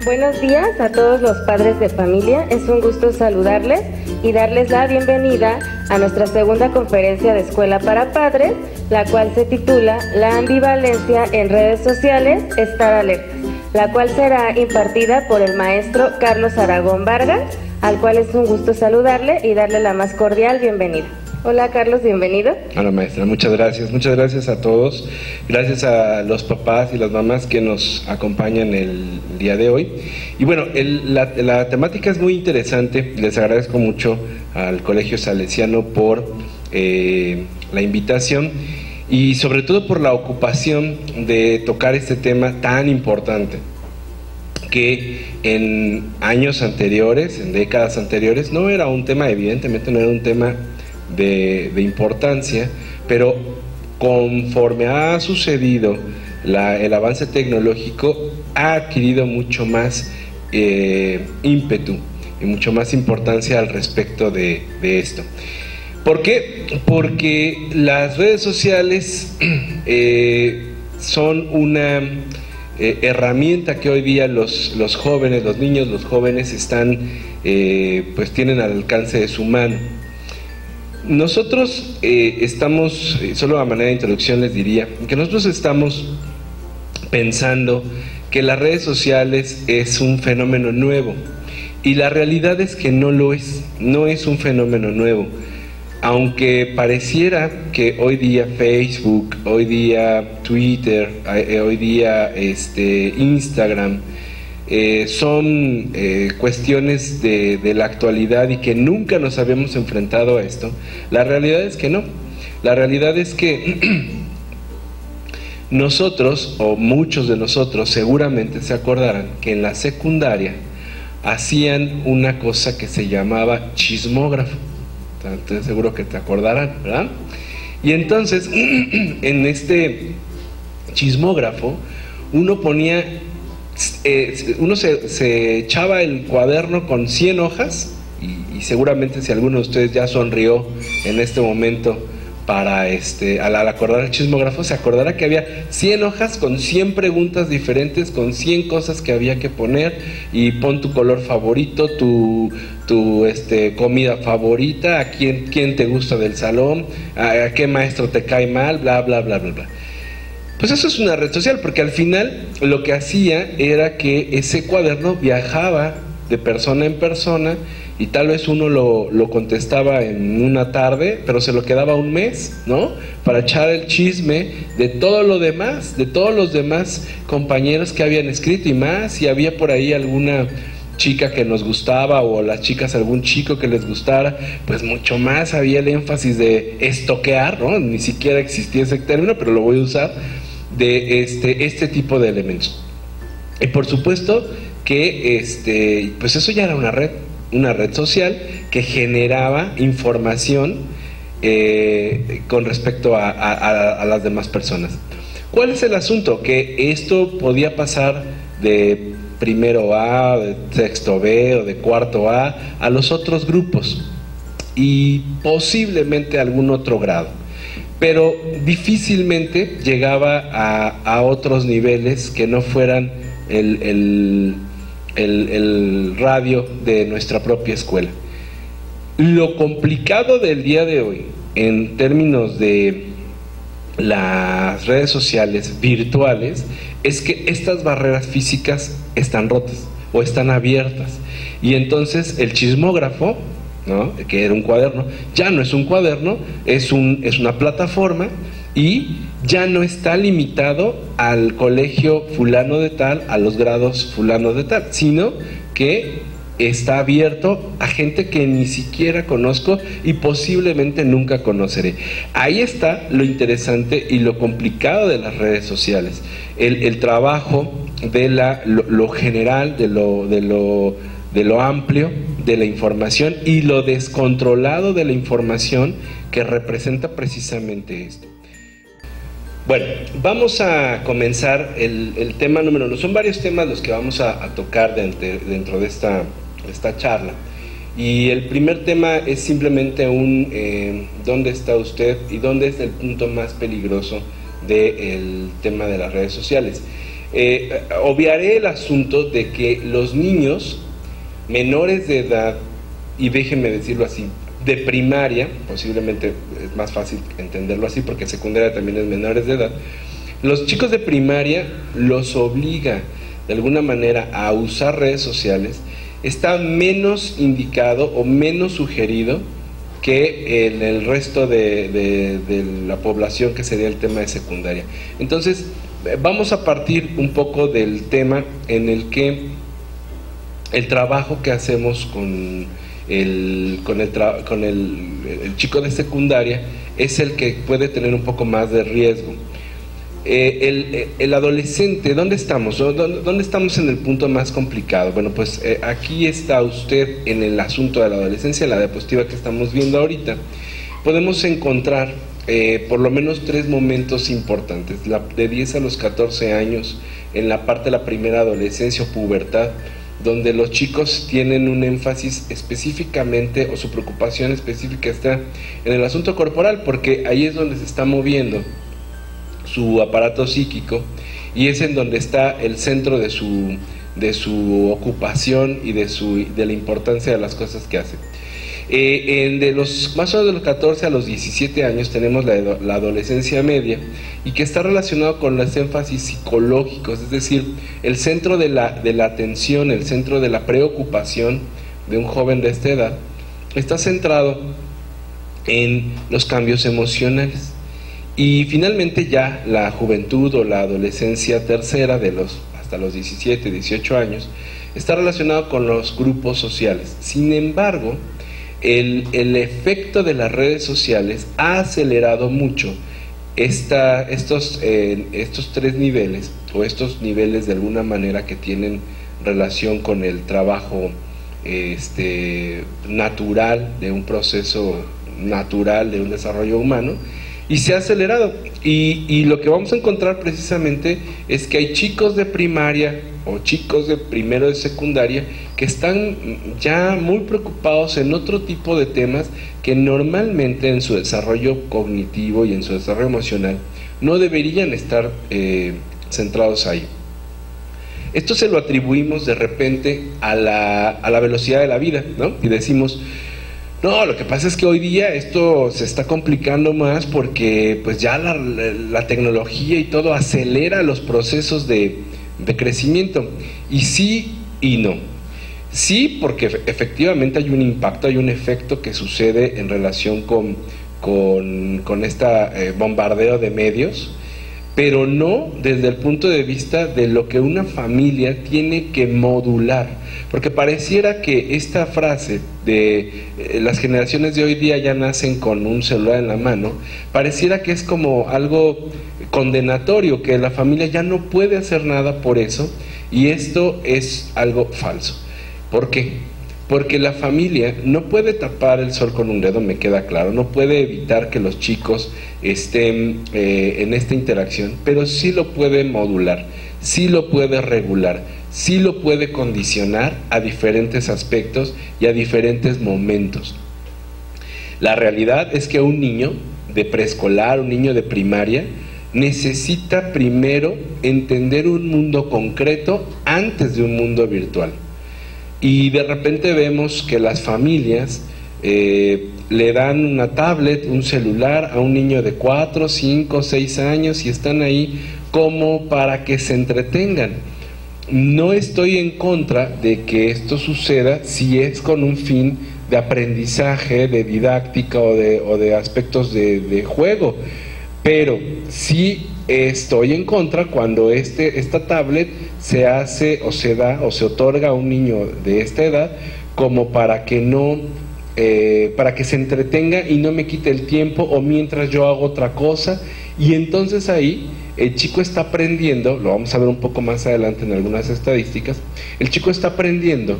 Buenos días a todos los padres de familia. Es un gusto saludarles y darles la bienvenida a nuestra segunda conferencia de Escuela para Padres, la cual se titula La ambivalencia en redes sociales, estar alertas, la cual será impartida por el maestro Carlos Aragón Vargas, al cual es un gusto saludarle y darle la más cordial bienvenida. Hola Carlos, bienvenido. Hola maestra, muchas gracias a todos, gracias a los papás y las mamás que nos acompañan el día de hoy. Y bueno, la temática es muy interesante, les agradezco mucho al Colegio Salesiano por la invitación y sobre todo por la ocupación de tocar este tema tan importante, que en años anteriores, en décadas anteriores, no era un tema, evidentemente no era un tema de importancia, pero conforme ha sucedido el avance tecnológico, ha adquirido mucho más ímpetu y mucho más importancia al respecto de esto. ¿Por qué? Porque las redes sociales son una herramienta que hoy día los jóvenes, los niños, los jóvenes están, pues tienen al alcance de su mano. Nosotros estamos, solo a manera de introducción les diría, que nosotros estamos pensando que las redes sociales es un fenómeno nuevo, y la realidad es que no lo es, no es un fenómeno nuevo. Aunque pareciera que hoy día Facebook, hoy día Twitter, hoy día Instagram, son cuestiones de la actualidad y que nunca nos habíamos enfrentado a esto, la realidad es que no. La realidad es que nosotros, o muchos de nosotros seguramente se acordarán que en la secundaria hacían una cosa que se llamaba chismógrafo. Entonces seguro que te acordarán, ¿verdad? Y entonces en este chismógrafo uno ponía, uno se echaba el cuaderno con 100 hojas y seguramente si alguno de ustedes ya sonrió en este momento para al acordar el chismógrafo, se acordará que había 100 hojas con 100 preguntas diferentes, con 100 cosas que había que poner, y pon tu color favorito, tu comida favorita, a quién te gusta del salón, a qué maestro te cae mal, bla bla bla bla bla. Pues eso es una red social, porque al final lo que hacía era que ese cuaderno viajaba de persona en persona, y tal vez uno lo contestaba en una tarde, pero se lo quedaba un mes, ¿no? Para echar el chisme de todo lo demás, de todos los demás compañeros que habían escrito y más, si había por ahí alguna chica que nos gustaba, o las chicas algún chico que les gustara, pues mucho más había el énfasis de estoquear, ¿no? Ni siquiera existía ese término, pero lo voy a usar, de este tipo de elementos. Y por supuesto que pues eso ya era una red social que generaba información con respecto a las demás personas. ¿Cuál es el asunto? Que esto podía pasar de primero A, de sexto B o de cuarto A los otros grupos, y posiblemente a algún otro grado, pero difícilmente llegaba a otros niveles que no fueran el radio de nuestra propia escuela. Lo complicado del día de hoy en términos de las redes sociales virtuales es que estas barreras físicas están rotas o están abiertas, y entonces el chismógrafo, ¿no?, que era un cuaderno, ya no es un cuaderno, es una plataforma, y ya no está limitado al colegio fulano de tal, a los grados fulano de tal, sino que está abierto a gente que ni siquiera conozco y posiblemente nunca conoceré. Ahí está lo interesante y lo complicado de las redes sociales, el trabajo de lo general, de lo amplio de la información, y lo descontrolado de la información que representa precisamente esto. Bueno, vamos a comenzar el tema número 1. Son varios temas los que vamos a tocar dentro de esta charla. Y el primer tema es simplemente ¿dónde está usted y dónde es el punto más peligroso del tema de las redes sociales? Obviaré el asunto de que los niños menores de edad, y déjenme decirlo así, de primaria, posiblemente es más fácil entenderlo así porque secundaria también es menores de edad, los chicos de primaria los obliga de alguna manera a usar redes sociales, está menos indicado o menos sugerido que en el resto de la población, que sería el tema de secundaria. Entonces, vamos a partir un poco del tema en el que el trabajo que hacemos con el chico de secundaria es el que puede tener un poco más de riesgo. El adolescente, ¿dónde estamos? ¿Dónde estamos en el punto más complicado? Bueno, pues aquí está usted en el asunto de la adolescencia, la diapositiva que estamos viendo ahorita. Podemos encontrar por lo menos 3 momentos importantes, de 10 a los 14 años, en la parte de la primera adolescencia o pubertad, donde los chicos tienen un énfasis específicamente, o su preocupación específica está en el asunto corporal, porque ahí es donde se está moviendo su aparato psíquico y es en donde está el centro de su ocupación y de la importancia de las cosas que hace. Más o menos de los 14 a los 17 años tenemos la adolescencia media, y que está relacionado con los énfasis psicológicos, es decir, el centro de la atención, el centro de la preocupación de un joven de esta edad está centrado en los cambios emocionales. Y finalmente ya la juventud o la adolescencia tercera, hasta los 17, 18 años, está relacionado con los grupos sociales. Sin embargo, el efecto de las redes sociales ha acelerado mucho estos 3 niveles, o estos niveles de alguna manera que tienen relación con el trabajo natural, de un proceso natural de un desarrollo humano, y se ha acelerado, y lo que vamos a encontrar precisamente es que hay chicos de primaria o chicos de primero de secundaria que están ya muy preocupados en otro tipo de temas que normalmente en su desarrollo cognitivo y en su desarrollo emocional no deberían estar centrados ahí. Esto se lo atribuimos de repente a la velocidad de la vida, ¿no? Y decimos, no, lo que pasa es que hoy día esto se está complicando más porque pues ya la tecnología y todo acelera los procesos de crecimiento. Y sí y no. Sí, porque efectivamente hay un impacto, hay un efecto que sucede en relación con este bombardeo de medios, pero no desde el punto de vista de lo que una familia tiene que modular. Porque pareciera que esta frase de las generaciones de hoy día ya nacen con un celular en la mano, pareciera que es como algo condenatorio, que la familia ya no puede hacer nada por eso, y esto es algo falso. ¿Por qué? Porque la familia no puede tapar el sol con un dedo, me queda claro, no puede evitar que los chicos estén en esta interacción, pero sí lo puede modular, sí lo puede regular, sí lo puede condicionar a diferentes aspectos y a diferentes momentos. La realidad es que un niño de preescolar, un niño de primaria, necesita primero entender un mundo concreto antes de un mundo virtual. Y de repente vemos que las familias le dan una tablet, un celular a un niño de 4, 5, 6 años y están ahí como para que se entretengan. No estoy en contra de que esto suceda si es con un fin de aprendizaje, de didáctica o de aspectos de juego, pero sí estoy en contra cuando esta tablet se hace o se da o se otorga a un niño de esta edad como para que para que se entretenga y no me quite el tiempo, o mientras yo hago otra cosa, y entonces ahí el chico está aprendiendo, lo vamos a ver un poco más adelante en algunas estadísticas, el chico está aprendiendo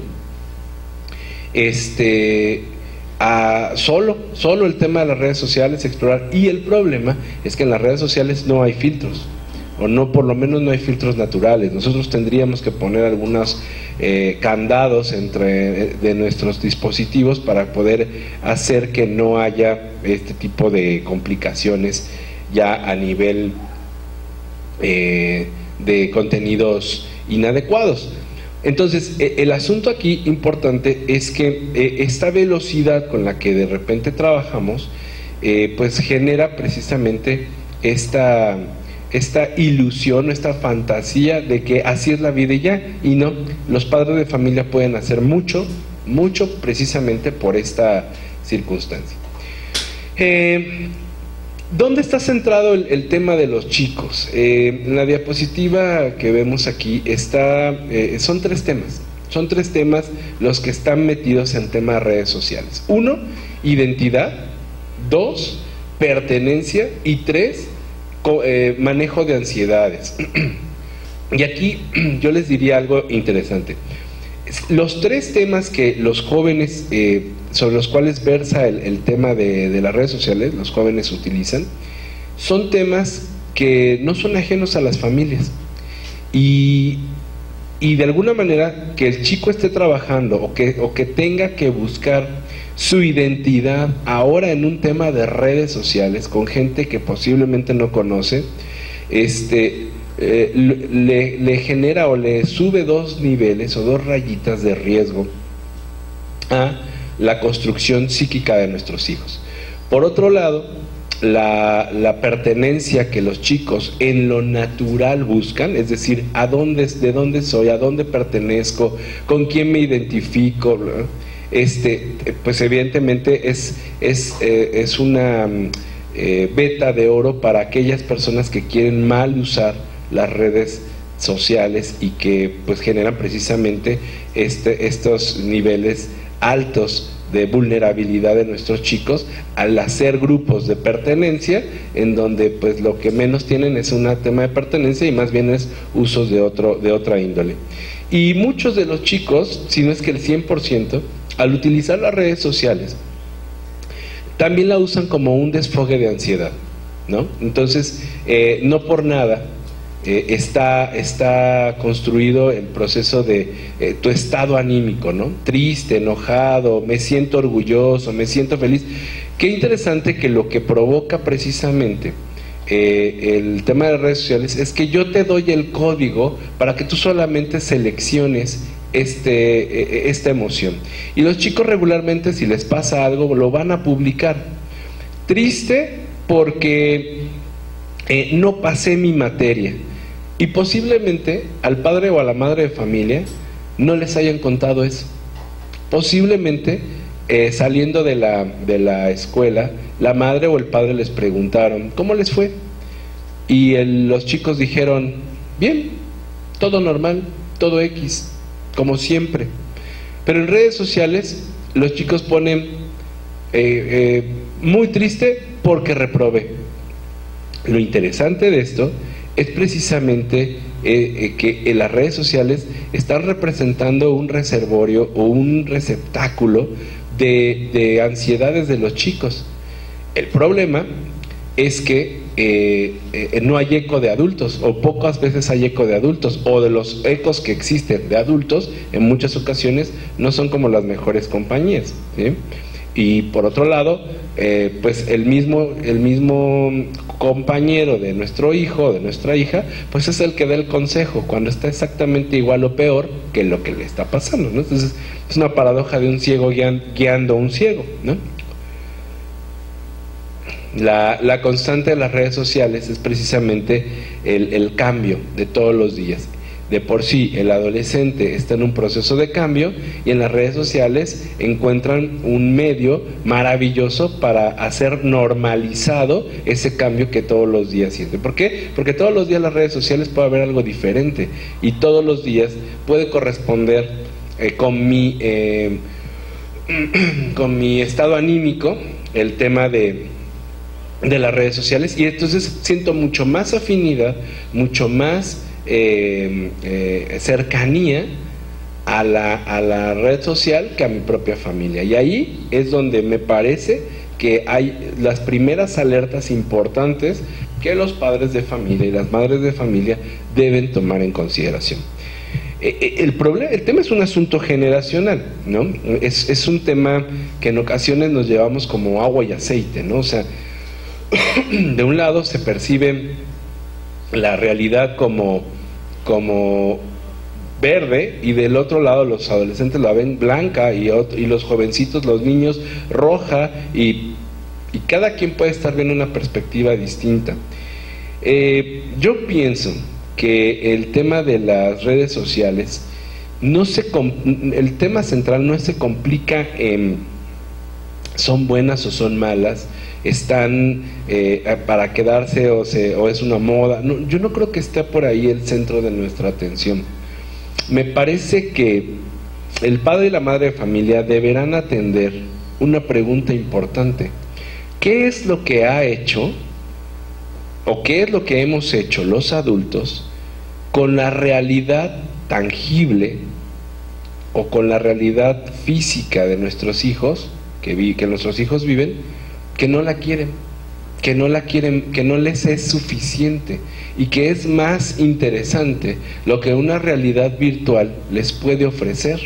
solo el tema de las redes sociales, explorar, y el problema es que en las redes sociales no hay filtros, o no, por lo menos no hay filtros naturales. Nosotros tendríamos que poner algunos candados de nuestros dispositivos para poder hacer que no haya este tipo de complicaciones ya a nivel de contenidos inadecuados. Entonces, el asunto aquí importante es que esta velocidad con la que de repente trabajamos, pues genera precisamente esta ilusión, esta fantasía de que así es la vida y ya, y no, los padres de familia pueden hacer mucho precisamente por esta circunstancia. ¿Dónde está centrado el tema de los chicos? En la diapositiva que vemos aquí son tres temas los que están metidos en temas de redes sociales. 1, identidad; 2, pertenencia; y 3, manejo de ansiedades. Y aquí yo les diría algo interesante. Los tres temas que los jóvenes, sobre los cuales versa el tema de las redes sociales, los jóvenes utilizan, son temas que no son ajenos a las familias. Y de alguna manera que el chico esté trabajando o que tenga que buscar su identidad ahora en un tema de redes sociales con gente que posiblemente no conoce, le genera o le sube 2 niveles o 2 rayitas de riesgo a la construcción psíquica de nuestros hijos. Por otro lado, la pertenencia que los chicos en lo natural buscan, es decir, de dónde soy, a dónde pertenezco, con quién me identifico, pues evidentemente es una beta de oro para aquellas personas que quieren mal usar las redes sociales y que pues generan precisamente estos niveles altos de vulnerabilidad de nuestros chicos al hacer grupos de pertenencia en donde pues lo que menos tienen es un tema de pertenencia y más bien es usos de otra índole. Y muchos de los chicos, si no es que el 100%, al utilizar las redes sociales también la usan como un desfogue de ansiedad, ¿no? Entonces, no por nada está construido el proceso de tu estado anímico, ¿no? Triste, enojado, me siento orgulloso, me siento feliz. Qué interesante que lo que provoca precisamente el tema de las redes sociales es que yo te doy el código para que tú solamente selecciones esta emoción. Y los chicos regularmente, si les pasa algo, lo van a publicar. Triste porque no pasé mi materia. Y posiblemente al padre o a la madre de familia no les hayan contado eso. Posiblemente saliendo de la escuela, la madre o el padre les preguntaron, ¿cómo les fue? Y los chicos dijeron, bien, todo normal, todo X, como siempre. Pero en redes sociales los chicos ponen muy triste porque reprobé. Lo interesante de esto es precisamente que en las redes sociales están representando un reservorio o un receptáculo de ansiedades de los chicos. El problema es que no hay eco de adultos, o pocas veces hay eco de adultos, o de los ecos que existen de adultos, en muchas ocasiones no son como las mejores compañías, ¿sí? Y por otro lado, pues el mismo compañero de nuestro hijo o de nuestra hija, pues es el que da el consejo cuando está exactamente igual o peor que lo que le está pasando, ¿no? Entonces es una paradoja de un ciego guiando a un ciego, ¿no? La constante de las redes sociales es precisamente el cambio de todos los días. De por sí el adolescente está en un proceso de cambio y en las redes sociales encuentran un medio maravilloso para hacer normalizado ese cambio que todos los días siente. ¿Por qué? Porque todos los días en las redes sociales puede haber algo diferente y todos los días puede corresponder con mi estado anímico el tema de las redes sociales, y entonces siento mucho más afinidad, mucho más cercanía a la red social que a mi propia familia. Y ahí es donde me parece que hay las primeras alertas importantes que los padres de familia y las madres de familia deben tomar en consideración. El tema es un asunto generacional, ¿no? Es un tema que en ocasiones nos llevamos como agua y aceite, ¿no? O sea, de un lado se percibe la realidad como como verde, y del otro lado los adolescentes la ven blanca, y los jovencitos, los niños, roja, y cada quien puede estar viendo una perspectiva distinta. Yo pienso que el tema de las redes sociales, el tema central no se complica en son buenas o son malas, están para quedarse o es una moda. No, yo no creo que esté por ahí el centro de nuestra atención. Me parece que el padre y la madre de familia deberán atender una pregunta importante: ¿qué es lo que ha hecho o qué es lo que hemos hecho los adultos con la realidad tangible o con la realidad física de nuestros hijos, que nuestros hijos viven, que no la quieren, que no les es suficiente, y que es más interesante lo que una realidad virtual les puede ofrecer?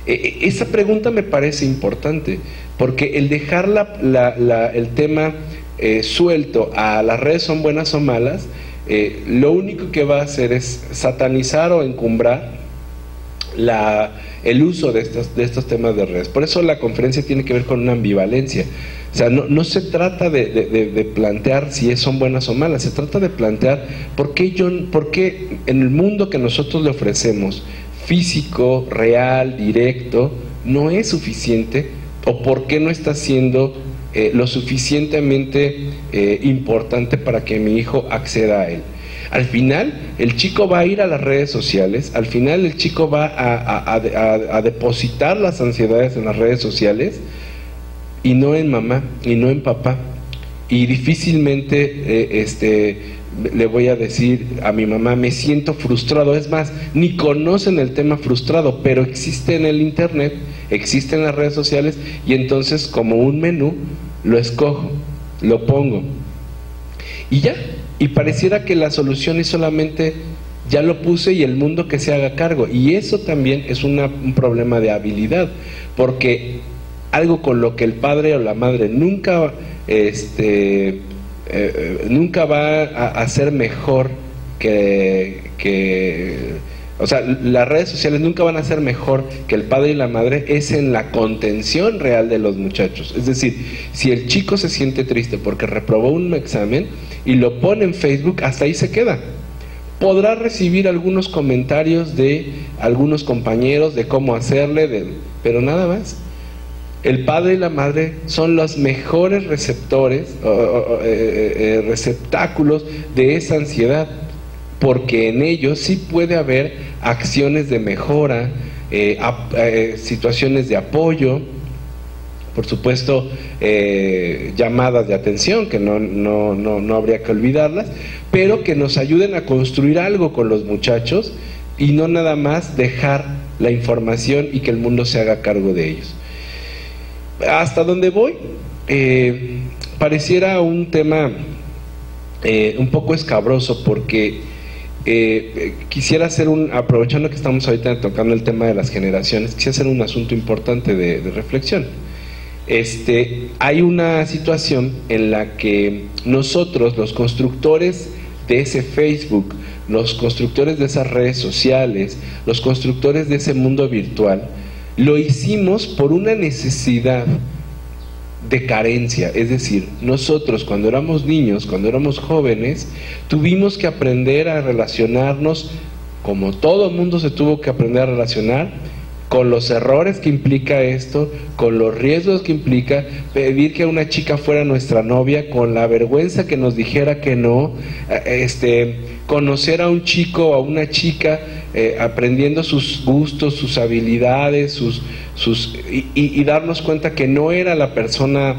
Esa pregunta me parece importante, porque el dejar el tema suelto a las redes son buenas o malas, lo único que va a hacer es satanizar o encumbrar el uso de estos temas de redes. Por eso la conferencia tiene que ver con una ambivalencia. O sea, no se trata de plantear si son buenas o malas, se trata de plantear por qué en el mundo que nosotros le ofrecemos, físico, real, directo, no es suficiente, o por qué no está siendo lo suficientemente importante para que mi hijo acceda a él. Al final el chico va a ir a las redes sociales, al final el chico va a depositar las ansiedades en las redes sociales, y no en mamá, y no en papá. Y difícilmente le voy a decir a mi mamá, me siento frustrado. Es más, ni conocen el tema frustrado, pero existe en el internet, existe en las redes sociales, y entonces como un menú lo escojo, lo pongo y ya. Y pareciera que la solución es solamente, ya lo puse y el mundo que se haga cargo. Y eso también es un problema de habilidad, porque algo con lo que el padre o la madre nunca va a hacer mejor o sea, las redes sociales nunca van a ser mejor que el padre y la madre, es en la contención real de los muchachos. Es decir, si el chico se siente triste porque reprobó un examen y lo pone en Facebook, hasta ahí se queda. Podrá recibir algunos comentarios de algunos compañeros de cómo hacerle, pero nada más. El padre y la madre son los mejores receptores, receptáculos de esa ansiedad, porque en ellos sí puede haber acciones de mejora, situaciones de apoyo, por supuesto llamadas de atención que no habría que olvidarlas, pero que nos ayuden a construir algo con los muchachos, y no nada más dejar la información y que el mundo se haga cargo de ellos. Hasta donde voy, pareciera un tema un poco escabroso, porque quisiera hacer aprovechando que estamos ahorita tocando el tema de las generaciones, quisiera hacer un asunto importante de reflexión. Hay una situación en la que nosotros, los constructores de ese Facebook, los constructores de esas redes sociales, los constructores de ese mundo virtual, lo hicimos por una necesidad de carencia. Es decir, nosotros cuando éramos niños, cuando éramos jóvenes, tuvimos que aprender a relacionarnos como todo el mundo se tuvo que aprender a relacionar, con los errores que implica esto, con los riesgos que implica pedir que una chica fuera nuestra novia, con la vergüenza que nos dijera que no, conocer a un chico o a una chica, aprendiendo sus gustos, sus habilidades, y darnos cuenta que no era la persona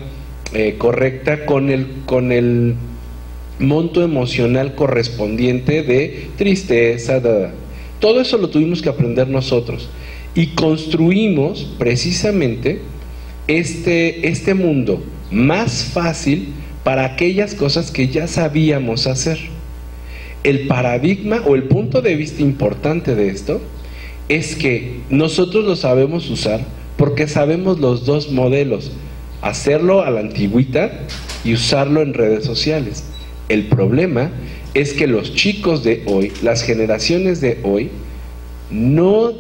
correcta, con el monto emocional correspondiente de tristeza, todo eso lo tuvimos que aprender nosotros, y construimos precisamente este mundo más fácil para aquellas cosas que ya sabíamos hacer. El paradigma o el punto de vista importante de esto es que nosotros lo sabemos usar porque sabemos los dos modelos: hacerlo a la antigüita y usarlo en redes sociales. El problema es que los chicos de hoy, las generaciones de hoy, no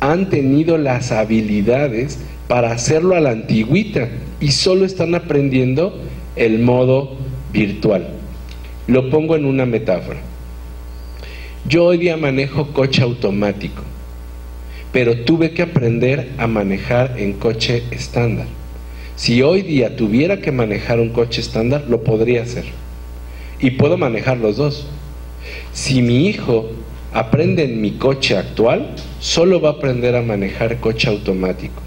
han tenido las habilidades para hacerlo a la antigüita y solo están aprendiendo el modo virtual. Lo pongo en una metáfora. Yo hoy día manejo coche automático, pero tuve que aprender a manejar en coche estándar. Si hoy día tuviera que manejar un coche estándar, lo podría hacer. Y puedo manejar los dos. Si mi hijo aprende en mi coche actual, solo va a aprender a manejar coche automático.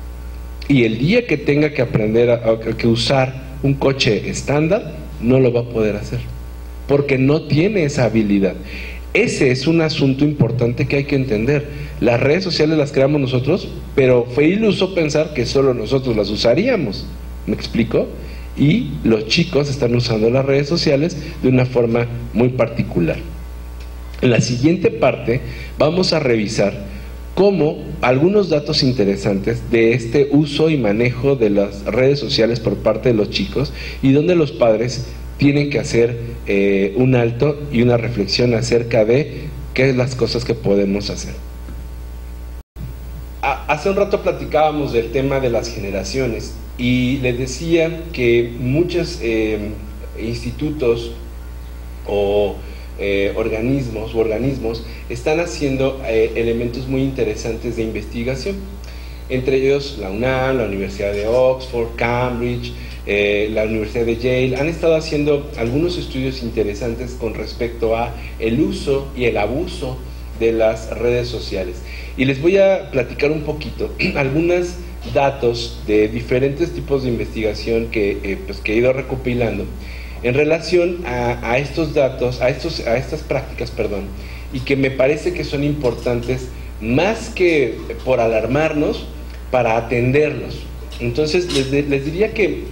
Y el día que tenga que aprender a usar un coche estándar, no lo va a poder hacer, porque no tiene esa habilidad. Ese es un asunto importante que hay que entender. Las redes sociales las creamos nosotros, pero fue iluso pensar que solo nosotros las usaríamos. ¿Me explico? Y los chicos están usando las redes sociales de una forma muy particular. En la siguiente parte vamos a revisar cómo algunos datos interesantes de este uso y manejo de las redes sociales por parte de los chicos y donde los padres tienen que hacer un alto y una reflexión acerca de qué es las cosas que podemos hacer. Hace un rato platicábamos del tema de las generaciones y les decía que muchos institutos o organismos están haciendo elementos muy interesantes de investigación, entre ellos la UNAM, la Universidad de Oxford, Cambridge, la Universidad de Yale. Han estado haciendo algunos estudios interesantes con respecto a el uso y el abuso de las redes sociales, y les voy a platicar un poquito algunos datos de diferentes tipos de investigación que he ido recopilando en relación a estos datos, a estas prácticas, y que me parece que son importantes más que por alarmarnos, para atenderlos. Entonces les diría que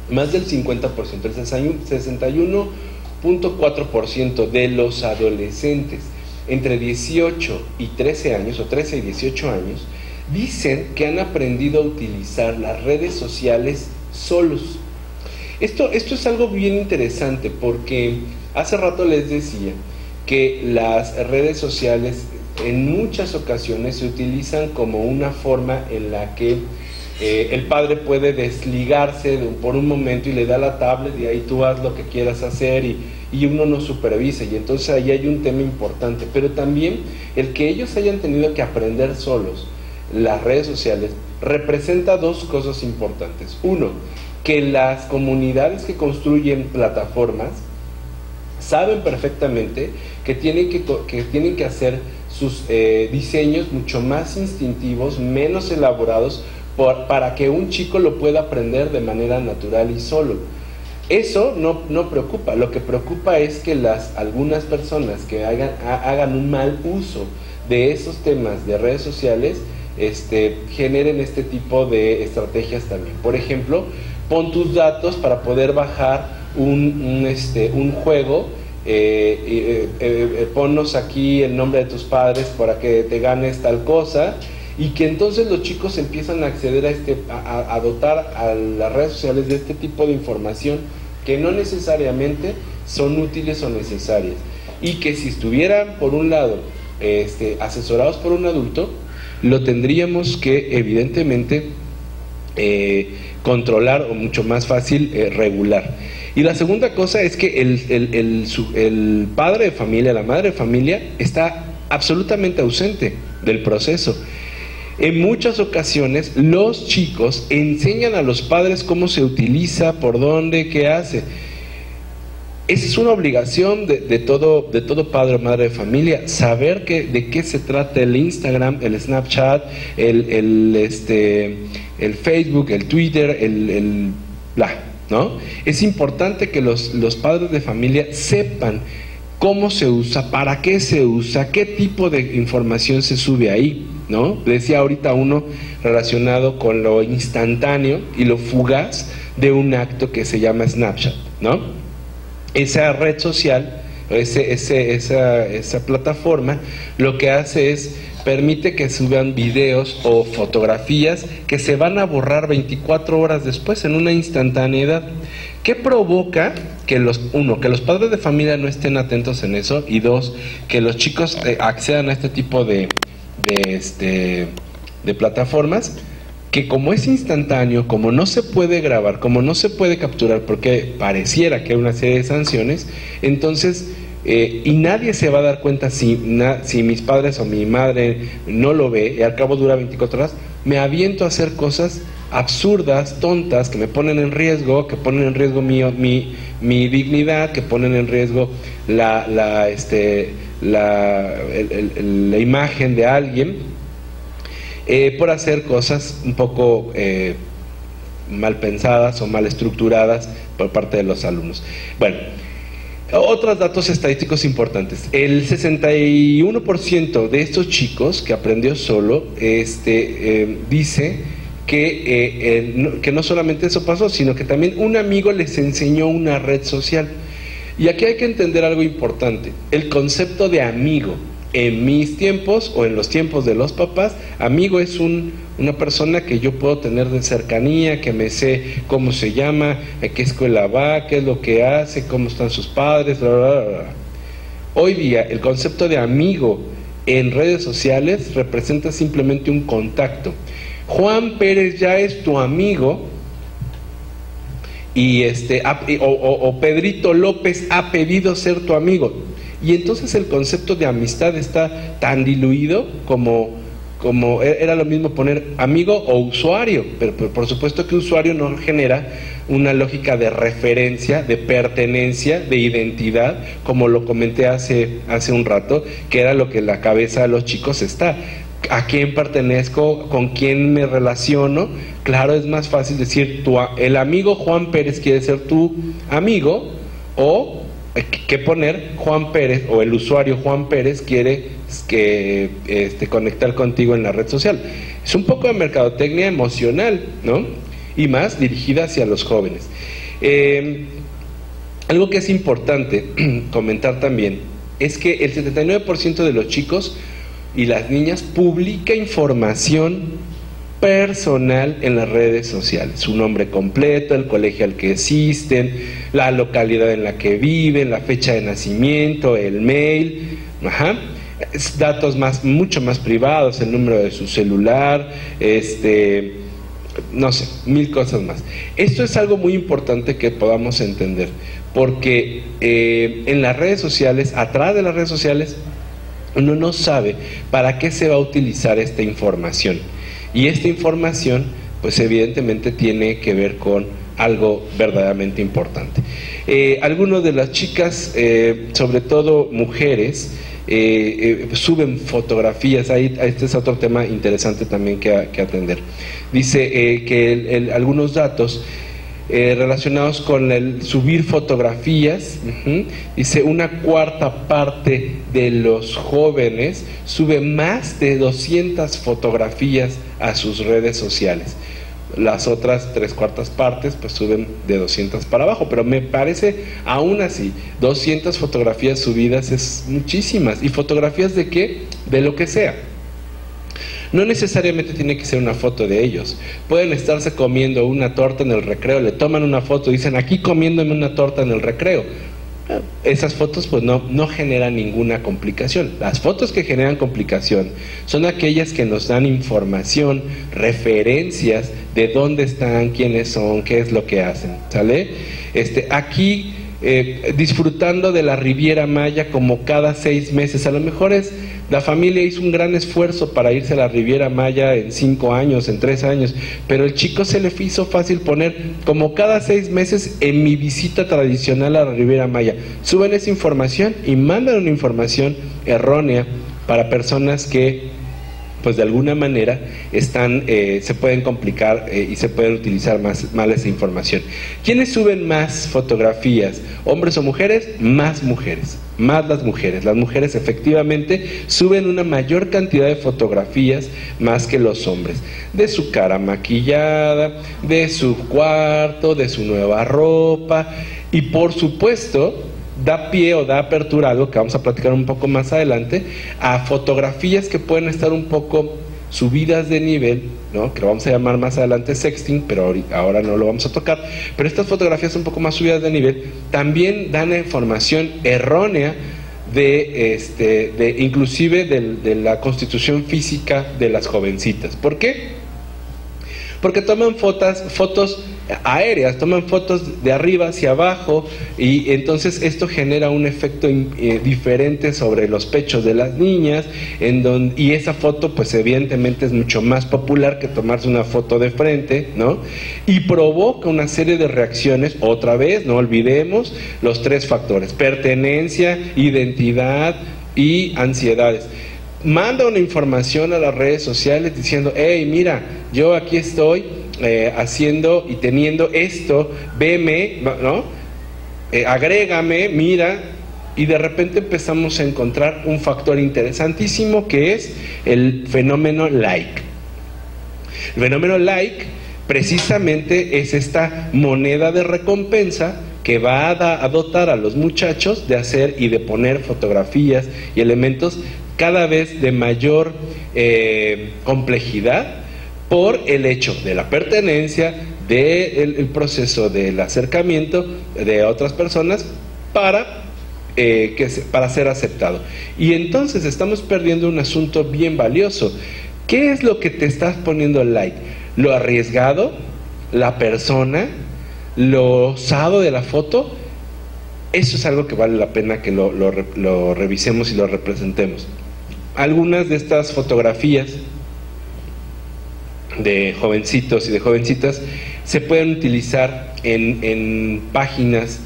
más del 50%, el 61.4% de los adolescentes entre 18 y 13 años, o 13 y 18 años, dicen que han aprendido a utilizar las redes sociales solos. Esto es algo bien interesante, porque hace rato les decía que las redes sociales en muchas ocasiones se utilizan como una forma en la que el padre puede desligarse por un momento y le da la tablet y ahí tú haz lo que quieras hacer y uno no supervisa, y entonces ahí hay un tema importante. Pero también el que ellos hayan tenido que aprender solos las redes sociales representa dos cosas importantes. Uno, que las comunidades que construyen plataformas saben perfectamente que tienen que hacer sus diseños mucho más instintivos, menos elaborados, para que un chico lo pueda aprender de manera natural y solo. Eso no preocupa. Lo que preocupa es que algunas personas que hagan un mal uso de esos temas de redes sociales generen este tipo de estrategias también. Por ejemplo, pon tus datos para poder bajar un juego, ponnos aquí el nombre de tus padres para que te ganes tal cosa, y que entonces los chicos empiezan a acceder a dotar a las redes sociales de este tipo de información que no necesariamente son útiles o necesarias, y que si estuvieran por un lado asesorados por un adulto, lo tendríamos que evidentemente controlar, o mucho más fácil regular. Y la segunda cosa es que el padre de familia, la madre de familia, está absolutamente ausente del proceso. En muchas ocasiones los chicos enseñan a los padres cómo se utiliza, por dónde, qué hace. Esa es una obligación de todo padre o madre de familia, saber de qué se trata el Instagram, el Snapchat, el Facebook, el Twitter, ¿no? Es importante que los padres de familia sepan cómo se usa, para qué se usa, qué tipo de información se sube ahí, ¿no? Decía ahorita uno relacionado con lo instantáneo y lo fugaz de un acto que se llama Snapchat, ¿no? Esa red social, esa plataforma, lo que hace es permite que suban videos o fotografías que se van a borrar 24 horas después, en una instantaneidad. ¿Qué provoca que que los padres de familia no estén atentos en eso? Y dos, que los chicos accedan a este tipo de plataformas, que como es instantáneo, como no se puede grabar, como no se puede capturar, porque pareciera que hay una serie de sanciones, entonces, y nadie se va a dar cuenta si mis padres o mi madre no lo ve, y al cabo dura 24 horas, me aviento a hacer cosas absurdas, tontas, que me ponen en riesgo, que ponen en riesgo mi dignidad, que ponen en riesgo la imagen de alguien, por hacer cosas un poco mal pensadas o mal estructuradas por parte de los alumnos. Bueno, otros datos estadísticos importantes. El 61% de estos chicos que aprendió solo dice que no solamente eso pasó, sino que también un amigo les enseñó una red social. Y aquí hay que entender algo importante: el concepto de amigo. En mis tiempos o en los tiempos de los papás, amigo es una persona que yo puedo tener de cercanía, que me sé cómo se llama, a qué escuela va, qué es lo que hace, cómo están sus padres, bla, bla, bla. Hoy día el concepto de amigo en redes sociales representa simplemente un contacto. Juan Pérez ya es tu amigo y o Pedrito López ha pedido ser tu amigo. Y entonces el concepto de amistad está tan diluido como era lo mismo poner amigo o usuario, pero por supuesto que usuario no genera una lógica de referencia, de pertenencia, de identidad, como lo comenté hace un rato, que era lo que en la cabeza de los chicos está. ¿A quién pertenezco? ¿Con quién me relaciono? Claro, es más fácil decir, el amigo Juan Pérez quiere ser tu amigo, o que poner Juan Pérez, o el usuario Juan Pérez quiere conectar contigo en la red social. Es un poco de mercadotecnia emocional, ¿no? Y más dirigida hacia los jóvenes. Algo que es importante comentar también es que el 79% de los chicos y las niñas publica información personal en las redes sociales: su nombre completo, el colegio al que asisten, la localidad en la que viven, la fecha de nacimiento, el mail, datos mucho más privados, el número de su celular, no sé, 1000 cosas más. Esto es algo muy importante que podamos entender, porque en las redes sociales, atrás de las redes sociales, uno no sabe para qué se va a utilizar esta información. Y esta información, pues evidentemente tiene que ver con algo verdaderamente importante. Algunas de las chicas, sobre todo mujeres, suben fotografías. Este es otro tema interesante también que atender. Dice que algunos datos relacionados con el subir fotografías, dice 1/4 parte de los jóvenes sube más de 200 fotografías a sus redes sociales. Las otras 3/4 partes pues suben de 200 para abajo, pero me parece aún así 200 fotografías subidas es muchísimas. ¿Y fotografías de qué? De lo que sea. No necesariamente tiene que ser una foto de ellos. Pueden estarse comiendo una torta en el recreo, le toman una foto y dicen, aquí comiéndome una torta en el recreo. Esas fotos pues no generan ninguna complicación. Las fotos que generan complicación son aquellas que nos dan información, referencias de dónde están, quiénes son, qué es lo que hacen, ¿sale? Aquí disfrutando de la Riviera Maya como cada 6 meses, a lo mejor la familia hizo un gran esfuerzo para irse a la Riviera Maya en 5 años, en 3 años, pero el chico se le hizo fácil poner como cada 6 meses en mi visita tradicional a la Riviera Maya. Suben esa información y mandan una información errónea para personas que pues de alguna manera se pueden complicar y se pueden utilizar mal esa información. ¿Quiénes suben más fotografías? ¿Hombres o mujeres? Más mujeres, más las mujeres. Las mujeres efectivamente suben una mayor cantidad de fotografías más que los hombres, de su cara maquillada, de su cuarto, de su nueva ropa, y por supuesto da pie o da apertura, algo que vamos a platicar un poco más adelante, a fotografías que pueden estar un poco subidas de nivel, ¿no? Que lo vamos a llamar más adelante sexting, pero ahora no lo vamos a tocar. Pero estas fotografías un poco más subidas de nivel también dan información errónea inclusive de la constitución física de las jovencitas. ¿Por qué? Porque toman fotos aéreas, toman fotos de arriba hacia abajo, y entonces esto genera un efecto diferente sobre los pechos de las niñas, y esa foto pues evidentemente es mucho más popular que tomarse una foto de frente, ¿no? Y provoca una serie de reacciones, otra vez, no olvidemos los 3 factores: pertenencia, identidad y ansiedades. Manda una información a las redes sociales diciendo: hey, mira, yo aquí estoy haciendo y teniendo esto, veme, ¿no? Agrégame, mira. Y de repente empezamos a encontrar un factor interesantísimo, que es el fenómeno like. El fenómeno like precisamente es esta moneda de recompensa que va a dotar a los muchachos de hacer y de poner fotografías y elementos cada vez de mayor complejidad, por el hecho de la pertenencia, del proceso del acercamiento de otras personas para ser aceptado. Y entonces estamos perdiendo un asunto bien valioso. ¿Qué es lo que te estás poniendo like? ¿Lo arriesgado? ¿La persona? ¿Lo osado de la foto? Eso es algo que vale la pena que lo revisemos y lo representemos. Algunas de estas fotografías de jovencitos y de jovencitas se pueden utilizar en páginas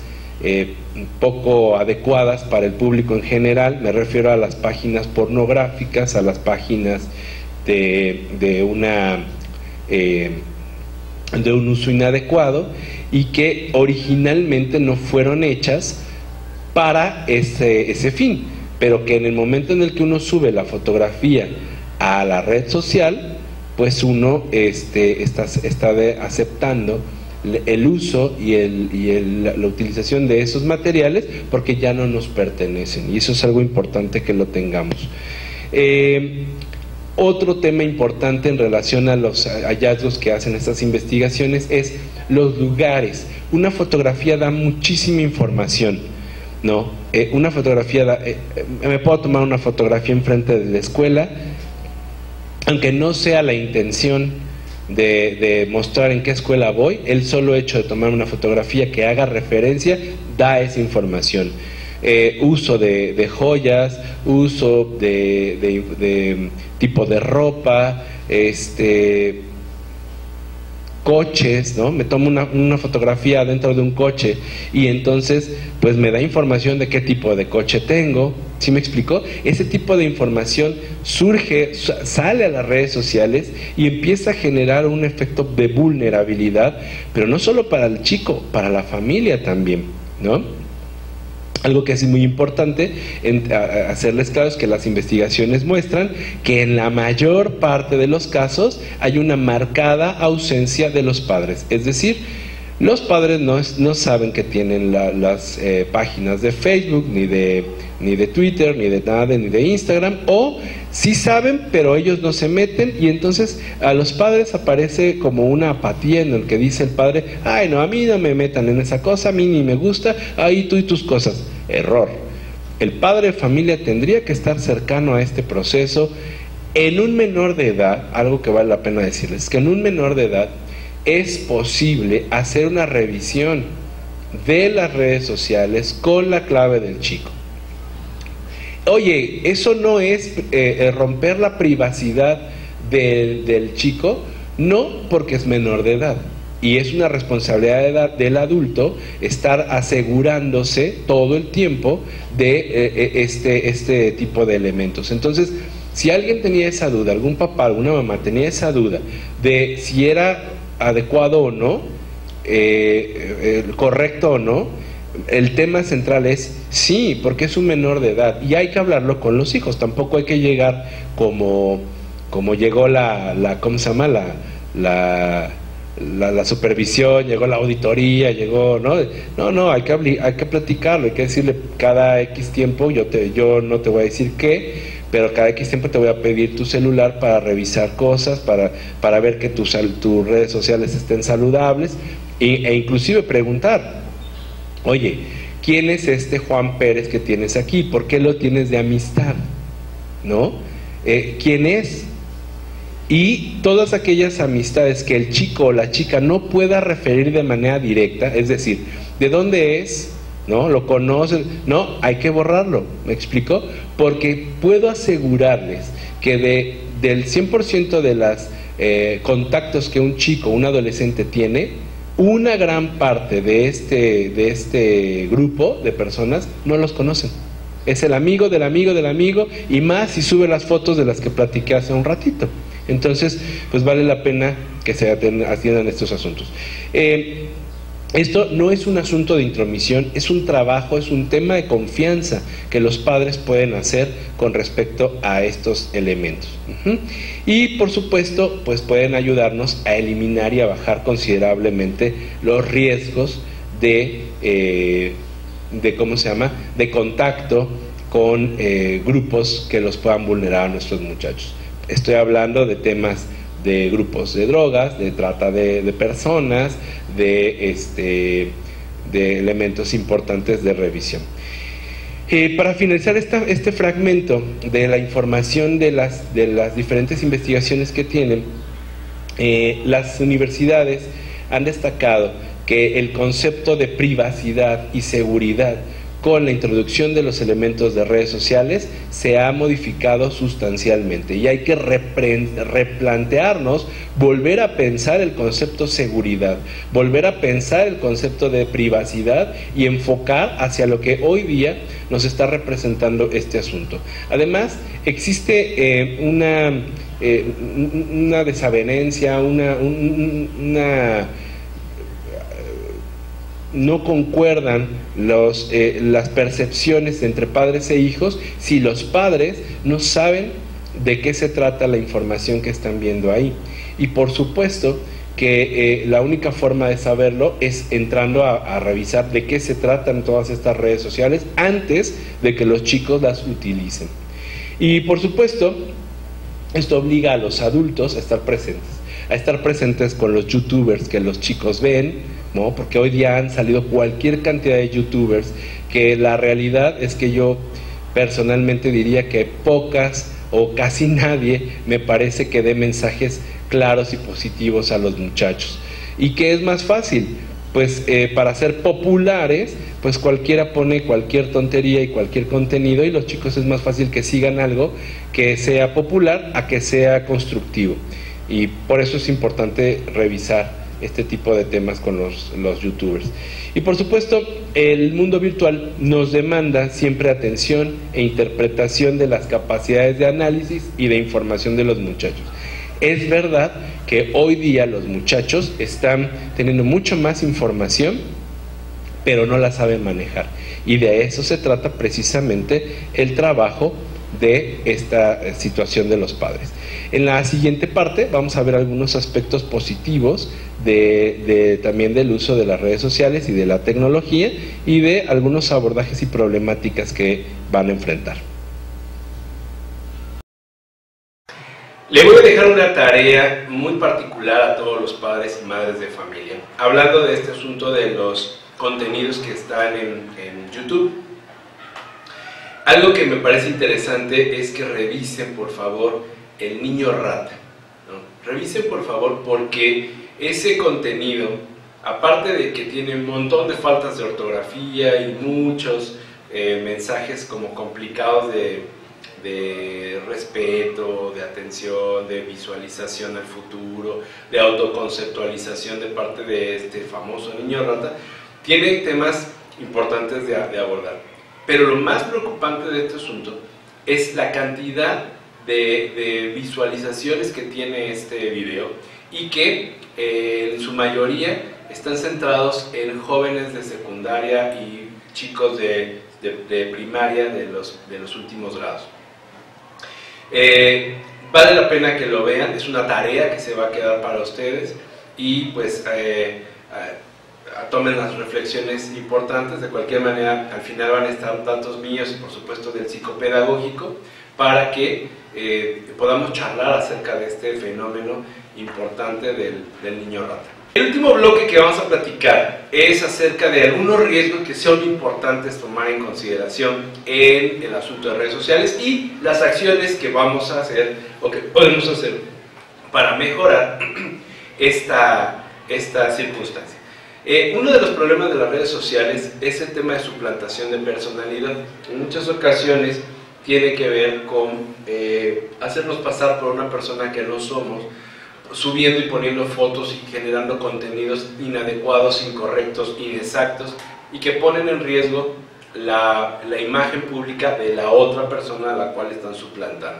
poco adecuadas para el público en general. Me refiero a las páginas pornográficas, a las páginas de un uso inadecuado, y que originalmente no fueron hechas para ese fin, pero que en el momento en el que uno sube la fotografía a la red social, pues uno está aceptando el uso y la utilización de esos materiales, porque ya no nos pertenecen, y eso es algo importante que lo tengamos. Otro tema importante en relación a los hallazgos que hacen estas investigaciones es los lugares. Una fotografía da muchísima información, ¿no? Una fotografía me puedo tomar una fotografía enfrente de la escuela, aunque no sea la intención de mostrar en qué escuela voy. El solo hecho de tomar una fotografía que haga referencia da esa información. Uso de joyas, uso de tipo de ropa, coches, ¿no? Me tomo una fotografía dentro de un coche y entonces pues me da información de qué tipo de coche tengo. ¿Sí me explicó? Ese tipo de información sale a las redes sociales y empieza a generar un efecto de vulnerabilidad, pero no solo para el chico, para la familia también, ¿no? Algo que es muy importante hacerles claro es que las investigaciones muestran que en la mayor parte de los casos hay una marcada ausencia de los padres. Es decir, los padres no saben que tienen las páginas de Facebook, ni de Twitter, ni de nada, ni de Instagram, o sí saben, pero ellos no se meten, y entonces a los padres aparece como una apatía en el que dice el padre: ay, no, a mí no me metan en esa cosa, a mí ni me gusta, ahí tú y tus cosas. Error. El padre de familia tendría que estar cercano a este proceso. En un menor de edad, algo que vale la pena decirles, es que en un menor de edad es posible hacer una revisión de las redes sociales con la clave del chico. Oye, eso no es romper la privacidad del chico, no, porque es menor de edad. Y es una responsabilidad del adulto estar asegurándose todo el tiempo de este tipo de elementos. Entonces, si alguien tenía esa duda, algún papá, alguna mamá tenía esa duda de si era adecuado o no, correcto o no, el tema central es sí, porque es un menor de edad y hay que hablarlo con los hijos. Tampoco hay que llegar como llegó ¿cómo se llama? la supervisión, llegó la auditoría, llegó, ¿no? No, hay que platicarlo, hay que decirle cada X tiempo, yo no te voy a decir qué, pero cada X tiempo te voy a pedir tu celular para revisar cosas, para ver que tus redes sociales estén saludables, e inclusive preguntar, oye, ¿quién es este Juan Pérez que tienes aquí? ¿Por qué lo tienes de amistad? ¿No? ¿Quién es? Y todas aquellas amistades que el chico o la chica no pueda referir de manera directa, es decir, ¿de dónde es? ¿No? ¿Lo conocen? No, hay que borrarlo, ¿me explico? Porque puedo asegurarles que del 100% de los contactos que un chico o un adolescente tiene, una gran parte de este grupo de personas no los conocen. Es el amigo del amigo del amigo, y más si sube las fotos de las que platiqué hace un ratito. Entonces, pues vale la pena que se atiendan estos asuntos. Esto no es un asunto de intromisión, es un trabajo, es un tema de confianza que los padres pueden hacer con respecto a estos elementos. Y por supuesto, pues pueden ayudarnos a eliminar y a bajar considerablemente los riesgos de contacto con grupos que los puedan vulnerar a nuestros muchachos. Estoy hablando de temas de grupos de drogas, de trata de personas, de elementos importantes de revisión. Para finalizar este fragmento de la información de las diferentes investigaciones que tienen, las universidades han destacado que el concepto de privacidad y seguridad con la introducción de los elementos de redes sociales se ha modificado sustancialmente, y hay que replantearnos, volver a pensar el concepto seguridad, volver a pensar el concepto de privacidad y enfocar hacia lo que hoy día nos está representando este asunto. Además, existe una desavenencia, no concuerdan las percepciones entre padres e hijos si los padres no saben de qué se trata la información que están viendo ahí. Y por supuesto que la única forma de saberlo es entrando a revisar de qué se tratan todas estas redes sociales antes de que los chicos las utilicen. Y por supuesto, esto obliga a los adultos a estar presentes con los youtubers que los chicos ven, ¿no? Porque hoy día han salido cualquier cantidad de youtubers que la realidad es que yo personalmente diría que pocas o casi nadie me parece que dé mensajes claros y positivos a los muchachos. ¿Y qué es más fácil? Pues para ser populares, pues cualquiera pone cualquier tontería y cualquier contenido, y los chicos es más fácil que sigan algo que sea popular a que sea constructivo. Y por eso es importante revisar este tipo de temas con los youtubers. Y por supuesto, el mundo virtual nos demanda siempre atención e interpretación de las capacidades de análisis y de información de los muchachos. Es verdad que hoy día los muchachos están teniendo mucho más información, pero no la saben manejar, y de eso se trata precisamente el trabajo de esta situación de los padres. En la siguiente parte vamos a ver algunos aspectos positivos también del uso de las redes sociales y de la tecnología, y de algunos abordajes y problemáticas que van a enfrentar. Le voy a dejar una tarea muy particular a todos los padres y madres de familia, hablando de este asunto de los contenidos que están en YouTube. Algo que me parece interesante es que revisen, por favor, el niño rata, ¿no? Revisen, por favor, porque ese contenido, aparte de que tiene un montón de faltas de ortografía y muchos mensajes como complicados de respeto, de atención, de visualización al futuro, de autoconceptualización de parte de este famoso niño rata, tiene temas importantes de abordar. Pero lo más preocupante de este asunto es la cantidad de visualizaciones que tiene este video, y que en su mayoría están centrados en jóvenes de secundaria y chicos de primaria de los últimos grados. Vale la pena que lo vean, es una tarea que se va a quedar para ustedes, y pues tomen las reflexiones importantes. De cualquier manera, al final van a estar datos míos y por supuesto del psicopedagógico para que podamos charlar acerca de este fenómeno importante del niño rata. El último bloque que vamos a platicar es acerca de algunos riesgos que son importantes tomar en consideración en el asunto de redes sociales y las acciones que vamos a hacer o que podemos hacer para mejorar esta circunstancia. Uno de los problemas de las redes sociales es el tema de suplantación de personalidad. En muchas ocasiones tiene que ver con hacernos pasar por una persona que no somos, subiendo y poniendo fotos y generando contenidos inadecuados, incorrectos, inexactos y que ponen en riesgo la imagen pública de la otra persona a la cual están suplantando.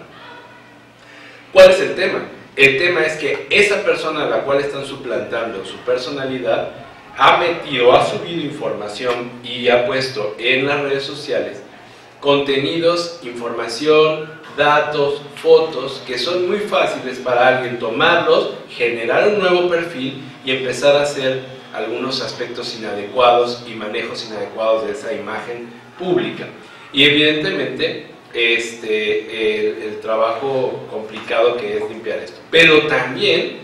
¿Cuál es el tema? El tema es que esa persona a la cual están suplantando su personalidad ha subido información y ha puesto en las redes sociales contenidos, información, datos, fotos que son muy fáciles para alguien tomarlos, generar un nuevo perfil y empezar a hacer algunos aspectos inadecuados y manejos inadecuados de esa imagen pública. Y evidentemente el trabajo complicado que es limpiar esto. Pero también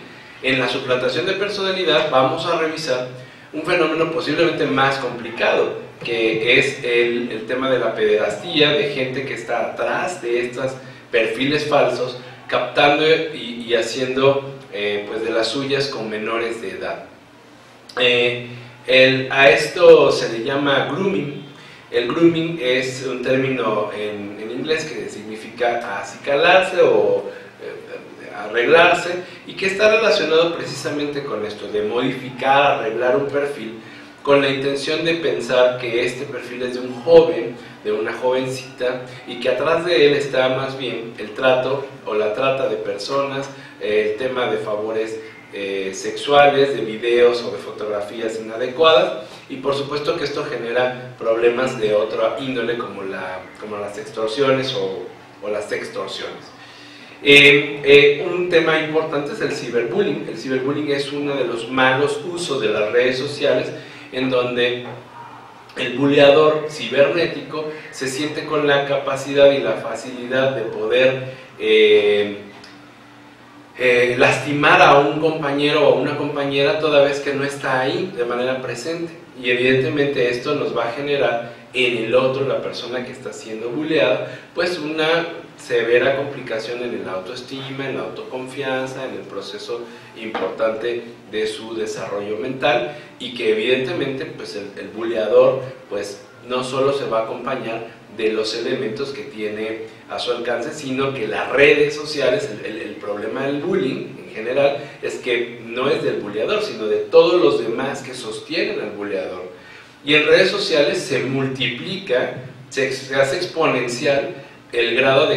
en la suplantación de personalidad vamos a revisar un fenómeno posiblemente más complicado, que es el tema de la pederastía, de gente que está atrás de estos perfiles falsos, captando y haciendo pues de las suyas con menores de edad. A esto se le llama grooming. El grooming es un término en inglés que significa acicalarse o arreglarse, y que está relacionado precisamente con esto, de modificar, arreglar un perfil con la intención de pensar que este perfil es de un joven, de una jovencita, y que atrás de él está más bien el trato o la trata de personas, el tema de favores sexuales, de videos o de fotografías inadecuadas, y por supuesto que esto genera problemas de otra índole como las extorsiones o las sextorsiones. Un tema importante es el ciberbullying. El ciberbullying es uno de los malos usos de las redes sociales, en donde el buleador cibernético se siente con la capacidad y la facilidad de poder lastimar a un compañero o a una compañera toda vez que no está ahí de manera presente, y evidentemente esto nos va a generar en el otro, la persona que está siendo buleada, pues una severa complicación en el autoestima, en la autoconfianza, en el proceso importante de su desarrollo mental, y que evidentemente pues el buleador pues no solo se va a acompañar de los elementos que tiene a su alcance, sino que las redes sociales, el problema del bullying en general es que no es del buleador, sino de todos los demás que sostienen al buleador. Y en redes sociales se multiplica, se hace exponencial el grado de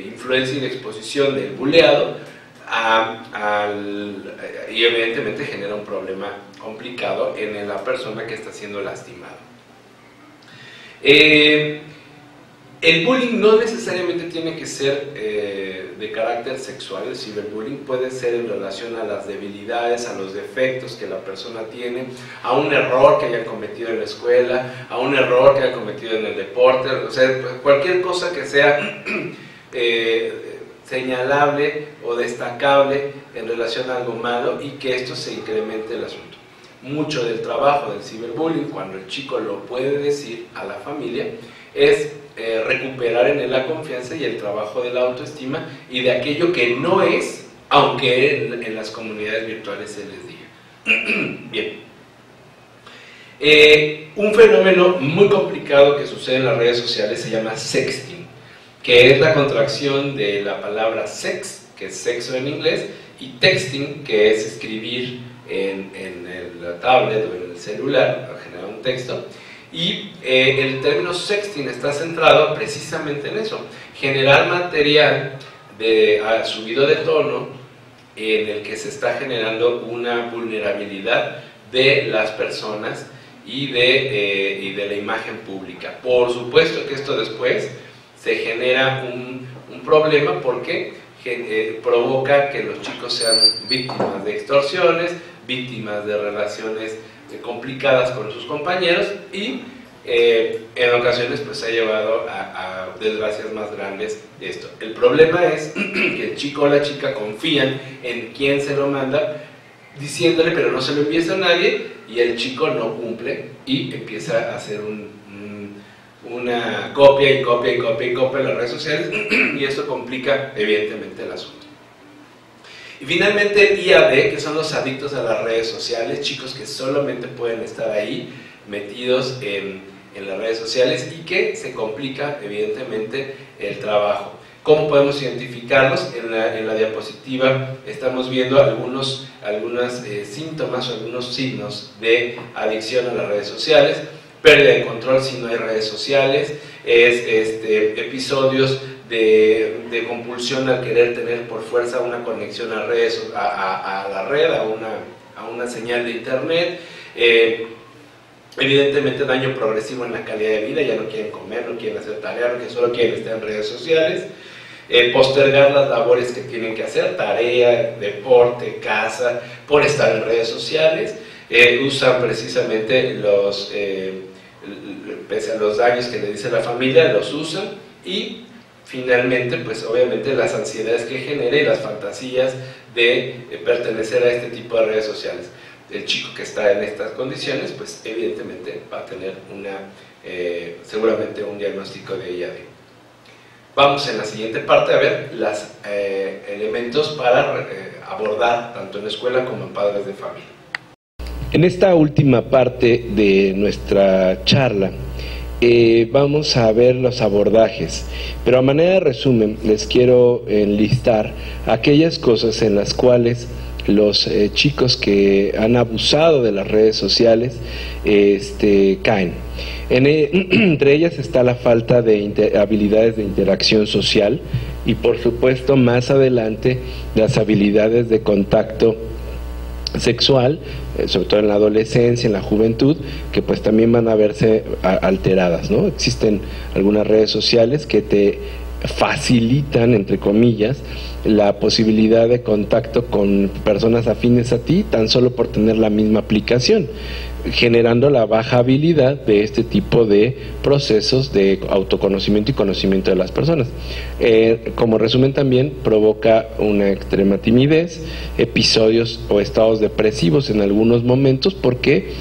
influencia y de exposición del buleado y evidentemente genera un problema complicado en la persona que está siendo lastimada. El bullying no necesariamente tiene que ser de carácter sexual. El ciberbullying puede ser en relación a las debilidades, a los defectos que la persona tiene, a un error que haya cometido en la escuela, a un error que haya cometido en el deporte, o sea, cualquier cosa que sea señalable o destacable en relación a algo malo, y que esto se incremente el asunto. Mucho del trabajo del ciberbullying, cuando el chico lo puede decir a la familia, es recuperar en él la confianza y el trabajo de la autoestima y de aquello que no es, aunque en las comunidades virtuales se les diga. Bien. Un fenómeno muy complicado que sucede en las redes sociales se llama sexting, que es la contracción de la palabra sex, que es sexo en inglés, y texting, que es escribir en el tablet o en el celular, para generar un texto. Y el término sexting está centrado precisamente en eso, generar material subido de tono en el que se está generando una vulnerabilidad de las personas y de la imagen pública. Por supuesto que esto después se genera un problema, porque que provoca que los chicos sean víctimas de extorsiones, víctimas de relaciones complicadas con sus compañeros y en ocasiones pues ha llevado a desgracias más grandes esto. El problema es que el chico o la chica confían en quien se lo manda, diciéndole pero no se lo envíes a nadie, y el chico no cumple y empieza a hacer una copia y copia y copia y copia en las redes sociales y esto complica evidentemente el asunto. Y finalmente IAD, que son los adictos a las redes sociales, chicos que solamente pueden estar ahí metidos en las redes sociales y que se complica evidentemente el trabajo. ¿Cómo podemos identificarlos? En la diapositiva estamos viendo algunos síntomas o algunos signos de adicción a las redes sociales. Pérdida de control si no hay redes sociales, episodios de compulsión al querer tener por fuerza una conexión a redes, a la red, a una señal de internet. Evidentemente daño progresivo en la calidad de vida, ya no quieren comer, no quieren hacer tareas, que solo quieren estar en redes sociales. Postergar las labores que tienen que hacer, tarea, deporte, casa, por estar en redes sociales. Usan precisamente pese a los daños que le dice la familia, los usan. Y finalmente, pues obviamente las ansiedades que genera y las fantasías de pertenecer a este tipo de redes sociales. El chico que está en estas condiciones, pues evidentemente va a tener seguramente un diagnóstico de IAD. Vamos en la siguiente parte a ver los elementos para abordar tanto en la escuela como en padres de familia. En esta última parte de nuestra charla vamos a ver los abordajes, pero a manera de resumen les quiero enlistar aquellas cosas en las cuales los chicos que han abusado de las redes sociales caen. Entre ellas está la falta de habilidades de interacción social y por supuesto más adelante las habilidades de contacto sexual, sobre todo en la adolescencia, en la juventud, que pues también van a verse alteradas, ¿no? Existen algunas redes sociales que te facilitan, entre comillas, la posibilidad de contacto con personas afines a ti tan solo por tener la misma aplicación, generando la baja habilidad de este tipo de procesos de autoconocimiento y conocimiento de las personas. Como resumen también provoca una extrema timidez, episodios o estados depresivos en algunos momentos porque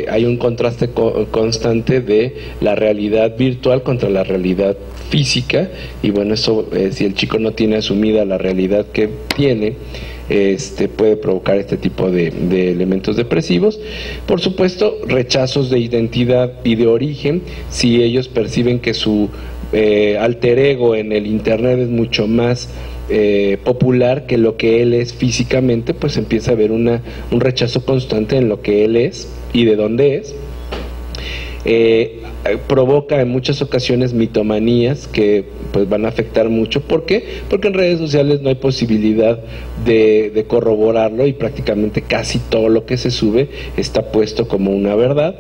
hay un contraste constante de la realidad virtual contra la realidad física y bueno, eso si el chico no tiene asumida la realidad que tiene, puede provocar este tipo de elementos depresivos. Por supuesto, rechazos de identidad y de origen, si ellos perciben que su alter ego en el internet es mucho más popular que lo que él es físicamente, pues empieza a haber un rechazo constante en lo que él es y de dónde es. Provoca en muchas ocasiones mitomanías que pues van a afectar mucho. ¿Por qué? Porque en redes sociales no hay posibilidad de corroborarlo y prácticamente casi todo lo que se sube está puesto como una verdad.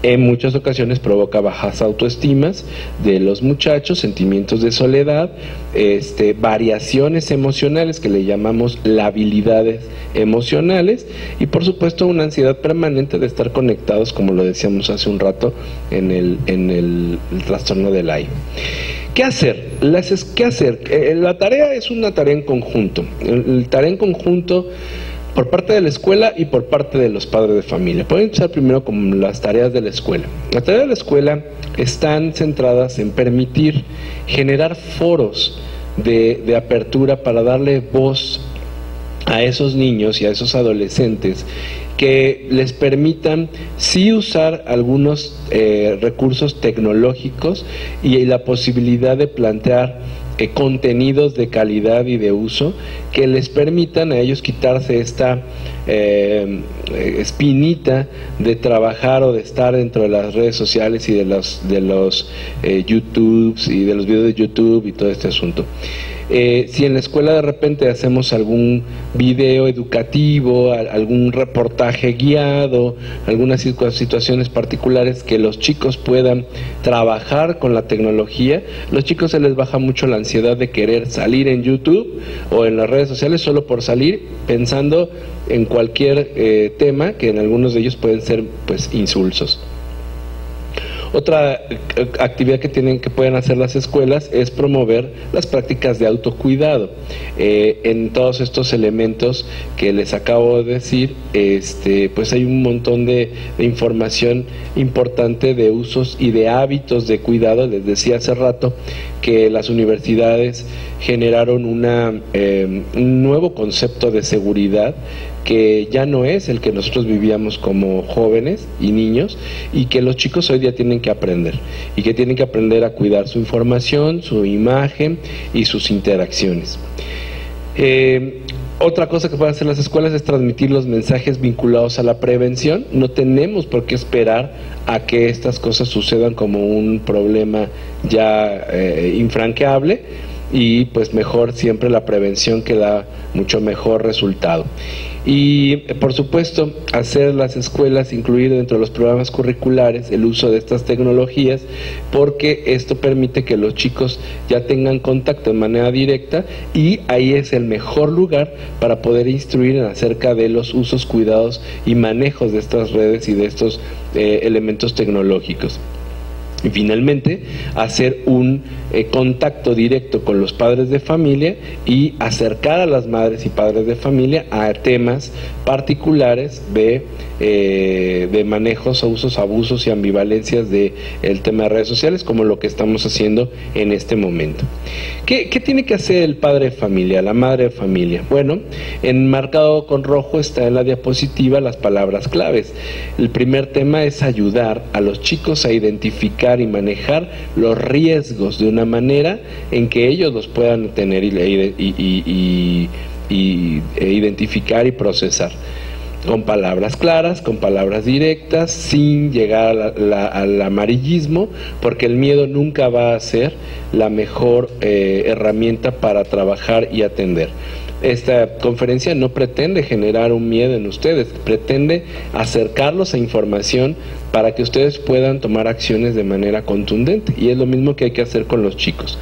En muchas ocasiones provoca bajas autoestimas de los muchachos, sentimientos de soledad, variaciones emocionales que le llamamos labilidades emocionales y por supuesto una ansiedad permanente de estar conectados, como lo decíamos hace un rato, en el trastorno del AI. ¿Qué hacer? La tarea es una tarea en conjunto. La tarea en conjunto por parte de la escuela y por parte de los padres de familia. Pueden empezar primero con las tareas de la escuela. Las tareas de la escuela están centradas en permitir generar foros de apertura para darle voz a esos niños y a esos adolescentes que les permitan sí usar algunos recursos tecnológicos y la posibilidad de plantear contenidos de calidad y de uso que les permitan a ellos quitarse esta espinita de trabajar o de estar dentro de las redes sociales y de los YouTubes y de los videos de YouTube y todo este asunto. Si en la escuela de repente hacemos algún video educativo, algún reportaje guiado, algunas situaciones particulares que los chicos puedan trabajar con la tecnología, los chicos se les baja mucho la ansiedad de querer salir en YouTube o en las redes sociales solo por salir, pensando en cualquier tema que en algunos de ellos pueden ser pues insulsos. Otra actividad que pueden hacer las escuelas es promover las prácticas de autocuidado. En todos estos elementos que les acabo de decir, pues hay un montón de información importante de usos y de hábitos de cuidado. Les decía hace rato que las universidades generaron un nuevo concepto de seguridad que ya no es el que nosotros vivíamos como jóvenes y niños, y que los chicos hoy día tienen que aprender, y que tienen que aprender a cuidar su información, su imagen y sus interacciones. Otra cosa que pueden hacer las escuelas es transmitir los mensajes vinculados a la prevención. No tenemos por qué esperar a que estas cosas sucedan como un problema ya infranqueable, y pues mejor siempre la prevención, que da mucho mejor resultado. Y por supuesto hacer las escuelas incluir dentro de los programas curriculares el uso de estas tecnologías, porque esto permite que los chicos ya tengan contacto de manera directa, y ahí es el mejor lugar para poder instruir acerca de los usos, cuidados y manejos de estas redes y de estos elementos tecnológicos. Y finalmente, hacer un contacto directo con los padres de familia y acercar a las madres y padres de familia a temas particulares de manejos, usos, abusos y ambivalencias del tema de redes sociales, como lo que estamos haciendo en este momento. ¿Qué tiene que hacer el padre de familia, la madre de familia? Bueno, enmarcado con rojo está en la diapositiva las palabras claves. El primer tema es ayudar a los chicos a identificar y manejar los riesgos de una manera en que ellos los puedan tener e identificar y procesar, con palabras claras, con palabras directas, sin llegar al amarillismo, porque el miedo nunca va a ser la mejor herramienta para trabajar y atender. Esta conferencia no pretende generar un miedo en ustedes, pretende acercarlos a información para que ustedes puedan tomar acciones de manera contundente, y es lo mismo que hay que hacer con los chicos.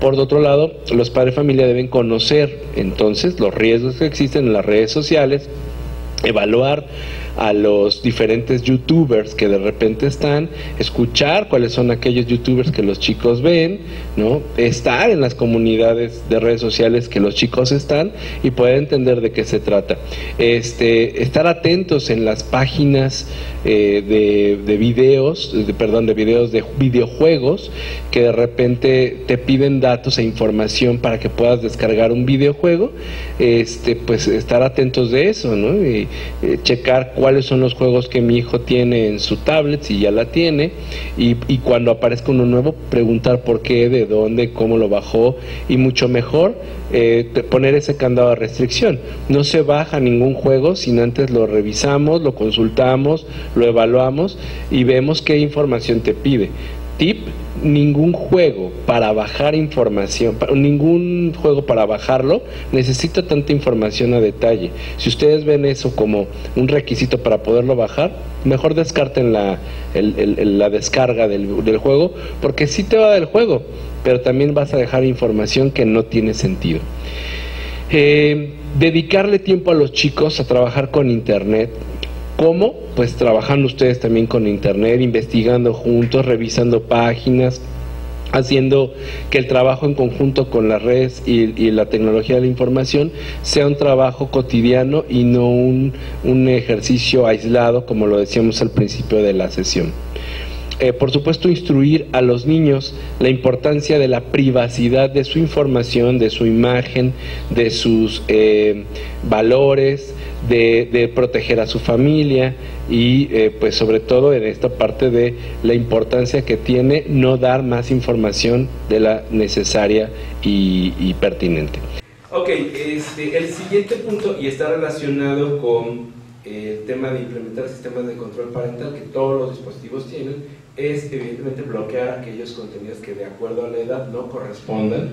Por otro lado, los padres de familia deben conocer entonces los riesgos que existen en las redes sociales, evaluar a los diferentes youtubers que de repente están, escuchar cuáles son aquellos youtubers que los chicos ven, ¿no? Estar en las comunidades de redes sociales que los chicos están y poder entender de qué se trata. Estar atentos en las páginas de videojuegos que de repente te piden datos e información para que puedas descargar un videojuego. Pues estar atentos de eso, ¿no? Y checar cuáles son los juegos que mi hijo tiene en su tablet, si ya la tiene, y cuando aparezca uno nuevo, preguntar por qué, de dónde, cómo lo bajó, y mucho mejor poner ese candado de restricción. No se baja ningún juego sin antes lo revisamos, lo consultamos, lo evaluamos y vemos qué información te pide. Tip: ningún juego para bajar información, ningún juego para bajarlo necesita tanta información a detalle. Si ustedes ven eso como un requisito para poderlo bajar, mejor descarten la descarga del juego, porque sí te va del juego, pero también vas a dejar información que no tiene sentido. Dedicarle tiempo a los chicos a trabajar con internet. ¿Cómo? Pues trabajando ustedes también con internet, investigando juntos, revisando páginas, haciendo que el trabajo en conjunto con las redes y la tecnología de la información sea un trabajo cotidiano y no un ejercicio aislado, como lo decíamos al principio de la sesión. Por supuesto, instruir a los niños la importancia de la privacidad de su información, de su imagen, de sus valores, de proteger a su familia y pues sobre todo en esta parte de la importancia que tiene no dar más información de la necesaria y pertinente. Ok, el siguiente punto, y está relacionado con el tema de implementar sistemas de control parental que todos los dispositivos tienen, es evidentemente bloquear aquellos contenidos que de acuerdo a la edad no correspondan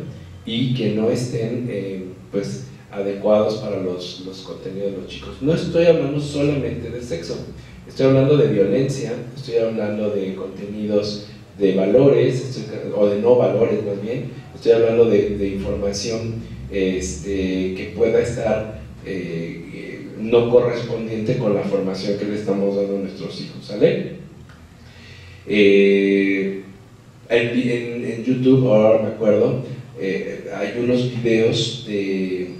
y que no estén pues adecuados para los contenidos de los chicos. No estoy hablando solamente de sexo, estoy hablando de violencia, estoy hablando de contenidos de valores, o de no valores más bien, estoy hablando de información que pueda estar no correspondiente con la formación que le estamos dando a nuestros hijos, ¿sale? En YouTube, ahora me acuerdo, hay unos videos de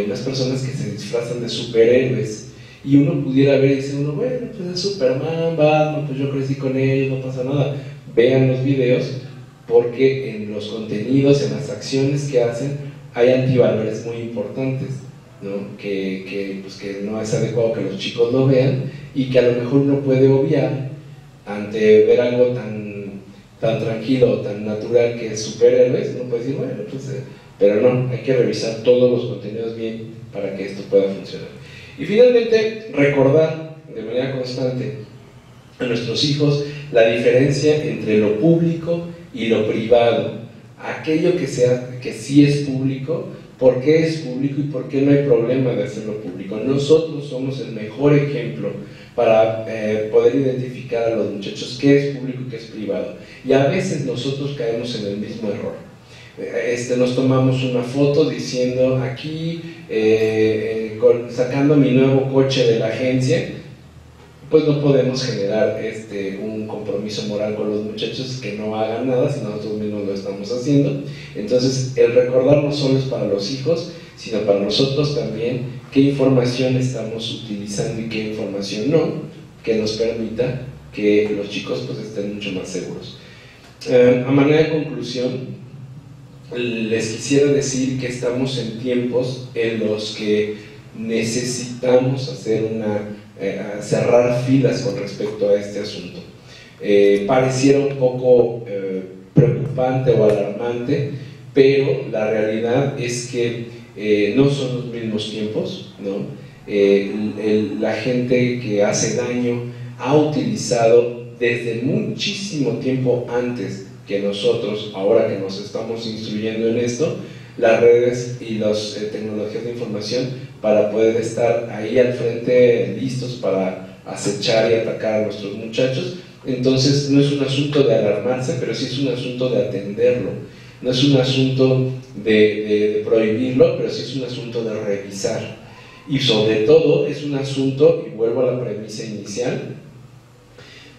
unas personas que se disfrazan de superhéroes y uno pudiera ver y dice uno, bueno, pues es Superman, Batman, pues yo crecí con ellos, no pasa nada. Vean los videos porque en los contenidos, en las acciones que hacen, hay antivalores muy importantes, ¿no? Que no es adecuado que los chicos lo vean y que a lo mejor uno puede obviar ante ver algo tan tranquilo, tan natural que es superhéroes. Uno puede decir, bueno, pues, pero no, hay que revisar todos los contenidos bien para que esto pueda funcionar. Y finalmente, recordar de manera constante a nuestros hijos la diferencia entre lo público y lo privado. Aquello que sí es público, ¿por qué es público y por qué no hay problema de hacerlo público? Nosotros somos el mejor ejemplo para poder identificar a los muchachos qué es público y qué es privado. Y a veces nosotros caemos en el mismo error. Nos tomamos una foto diciendo aquí, sacando mi nuevo coche de la agencia, pues no podemos generar un compromiso moral con los muchachos que no hagan nada si nosotros mismos lo estamos haciendo. Entonces el recordar no solo es para los hijos, sino para nosotros también qué información estamos utilizando y qué información no, que nos permita que los chicos pues estén mucho más seguros. A manera de conclusión, les quisiera decir que estamos en tiempos en los que necesitamos hacer cerrar filas con respecto a este asunto. Pareciera un poco preocupante o alarmante, pero la realidad es que no son los mismos tiempos, ¿no? La gente que hace daño ha utilizado desde muchísimo tiempo antes que nosotros, ahora que nos estamos instruyendo en esto, las redes y las tecnologías de información para poder estar ahí al frente listos para acechar y atacar a nuestros muchachos. Entonces no es un asunto de alarmarse, pero sí es un asunto de atenderlo. No es un asunto de prohibirlo, pero sí es un asunto de revisar. Y sobre todo es un asunto, y vuelvo a la premisa inicial,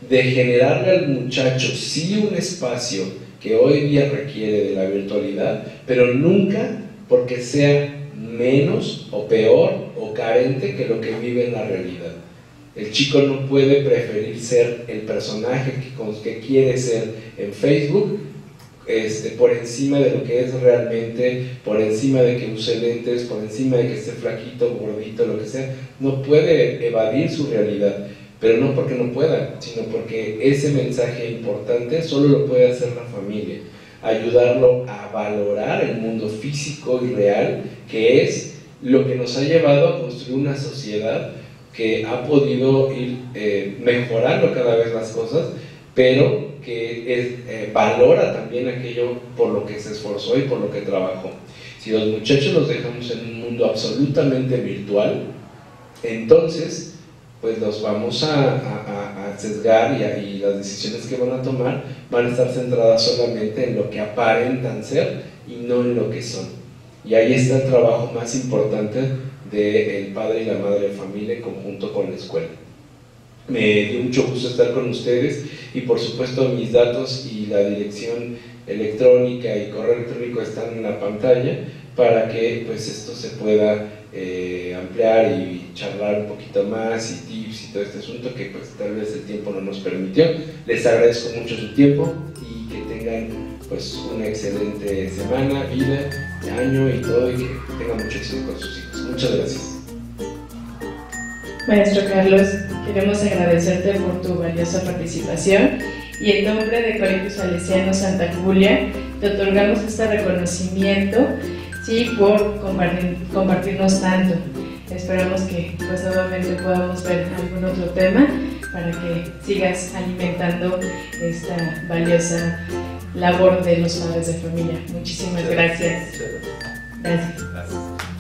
de generarle al muchacho sí un espacio que hoy día requiere de la virtualidad, pero nunca porque sea menos o peor o carente que lo que vive en la realidad. El chico no puede preferir ser el personaje que quiere ser en Facebook por encima de lo que es realmente, por encima de que use lentes, por encima de que esté flaquito, gordito, lo que sea. No puede evadir su realidad, pero no porque no pueda, sino porque ese mensaje importante solo lo puede hacer la familia. Ayudarlo a valorar el mundo físico y real, que es lo que nos ha llevado a construir una sociedad que ha podido ir mejorando cada vez las cosas, pero que valora también aquello por lo que se esforzó y por lo que trabajó. Si los muchachos los dejamos en un mundo absolutamente virtual, entonces pues los vamos a sesgar y las decisiones que van a tomar van a estar centradas solamente en lo que aparentan ser y no en lo que son. Y ahí está el trabajo más importante del padre y la madre de familia en conjunto con la escuela. Me dio mucho gusto estar con ustedes y por supuesto mis datos y la dirección electrónica y correo electrónico están en la pantalla para que pues esto se pueda ampliar y charlar un poquito más y tips y todo este asunto que pues tal vez el tiempo no nos permitió. Les agradezco mucho su tiempo y que tengan pues una excelente semana, vida, año y todo, y que tengan mucho éxito con sus hijos. Muchas gracias. Maestro Carlos, queremos agradecerte por tu valiosa participación y en nombre de Colegio Salesiano Santa Julia te otorgamos este reconocimiento, sí, por compartirnos tanto. Esperamos que pues nuevamente podamos ver algún otro tema, para que sigas alimentando esta valiosa labor de los padres de familia. Muchísimas gracias. Gracias.